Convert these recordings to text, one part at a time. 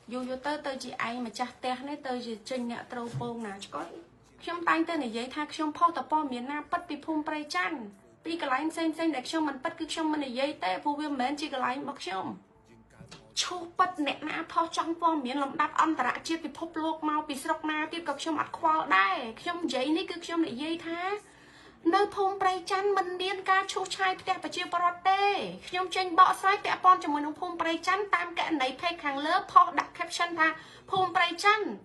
vô tới chị anh mà chặt tè này tới chị trình nè trâu bông nè có trong tay tới này giấy tha trong po tập po miền nam bắt bị phun prey chăn bị cái lái xanh để trong mình bắt cứ trong mình này giấy tè phụ viêm mến chỉ cái lái bọc trong chú bắt nè na po trong po miền làm đáp ăn tả chia bị phốt lộc mau bị sọc na tiếp cận trong mặt khoa đây trong giấy này cứ trong này giấy tha nơi phun prey chăn mình điên ca chú trai tè phải chia parote trong tranh bọ sai tè pon cho mình phun prey chăn tam cái này phê hàng lớp po đặt caption tha phun prey chăn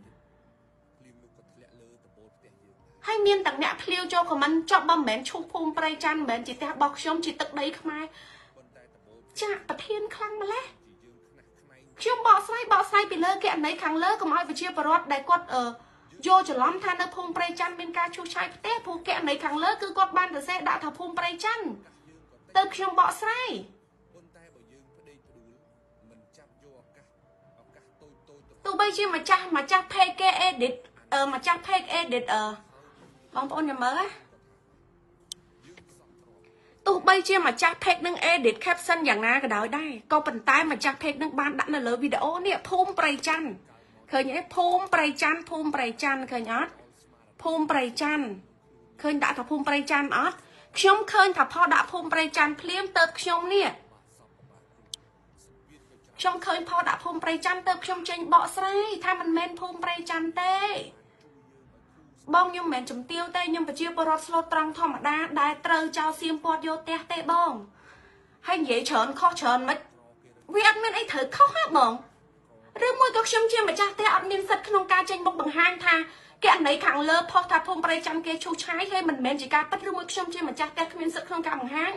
hay miên tặng nhạc phiêu cho của mình cho bầm mến chụp phun prey chăn mến chỉ tè bọc trong chỉ tự đấy không ai chả bật thiên khăn mà lẽ trong bọ sai bị lơ cái này hàng lớp không ai phải chia parot đại quật vô cho lắm than nơi phun prey chăn bên ca chú trai tè phun cái này hàng lớp cứ quật ban từ xe đã thả phun prey chăn từ trong bọ sai tụi bây giờ mà chắc PK edit mà chắc PK edit bóng ôn nhà mới á tụi bây giờ mà chắc PK nâng edit captionอย่างណាក៏ដោយដែរក៏ប៉ុន្តែmà chắc PK nângបានដាក់នៅលើវីដេអូនេះភូមិប្រៃច័ន្ទឃើញទេភូមិប្រៃច័ន្ទឃើញអត់ភូមិប្រៃច័ន្ទឃើញដាក់ថាភូមិប្រៃច័ន្ទអត់ខ្ញុំឃើញថាផលដាក់ភូមិប្រៃច័ន្ទភ្លាមទៅខ្ញុំនេះខ្ញុំឃើញផលដាក់ភូមិប្រៃច័ន្ទទៅខ្ញុំចេញបកស្រាយថាមិនមែនភូមិប្រៃច័ន្ទទេបងខ្ញុំមិនមែនជំទាវទេខ្ញុំប្រជាពលរដ្ឋស្លូតត្រង់ធម្មតាដែលត្រូវចោលសៀមពាត់យកផ្ទះទេបងហើយនិយាយច្រើនខុសច្រើនមិនវាអត់មានអីត្រូវខុសហ៎បងឬមួយក៏ខ្ញុំជាម្ចាស់ផ្ទះអត់មានសិទ្ធិក្នុងការចេញមុខបង្ហាញថាគេអណីខាងលើផុសថាភូមិប្រៃច័ន្ទគេឈូសឆាយហើយមិនមែនជាការពិតឬមួយខ្ញុំជាម្ចាស់ផ្ទះគ្មានសិទ្ធិក្នុងការបង្ហាញ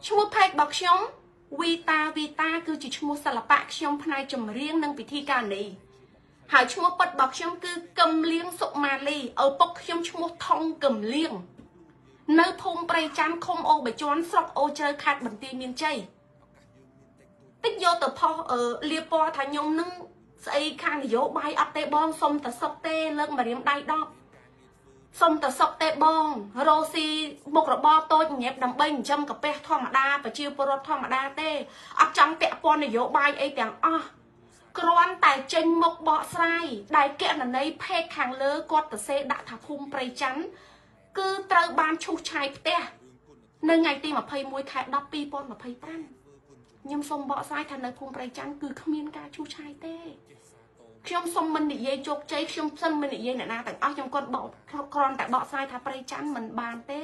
ឈ្មោះផេករបស់ខ្ញុំវីតាគឺជាឈ្មោះសិល្បៈខ្ញុំផ្នែកចម្រៀងនិងពិធីការនេះហើយឈ្មោះពិតរបស់ខ្ញុំគឺកឹមលៀងសុម៉ាលីឪពុកខ្ញុំឈ្មោះថងកឹមលៀងនៅភូមិប្រៃច័ន្ទឃុំអូបច្ចុនស្រុកអូជ្រៅខេត្តបន្ទាយមានជ័យតិចយកទៅផុសលាពណ៌ថាខ្ញុំនឹងស្អីខាងនយោបាយអត់ទេបងសុំតែសុកទេលើកមករៀមដៃ10សុំតែសុកទេបងរ៉ូស៊ីមុខរបរតូចញ៉ែបដើម្បីចិញ្ចឹមកាពះធម្មតាប្រជាពលរដ្ឋធម្មតាទេអត់ចង់ពាក់ព័ន្ធនយោបាយអីទាំងអស់គ្រាន់តែចេញមុខបកស្រាយដែលកណន័យផេកខាងលើគាត់ទៅសេដាក់ថាភូមិប្រៃច័ន្ទគឺត្រូវបានឈូសឆាយផ្ទះនៅថ្ងៃទី21ខែ10 2025ខ្ញុំសូមបកស្រាយថានៅភូមិប្រៃច័ន្ទគឺគ្មានការឈូសឆាយទេខ្ញុំសូមមិននិយាយជោគជ័យខ្ញុំមិននិយាយអ្នកណាទាំងអស់ខ្ញុំគាត់បកគ្រាន់តែបកស្រាយថាប្រៃច័ន្ទមិនបានទេ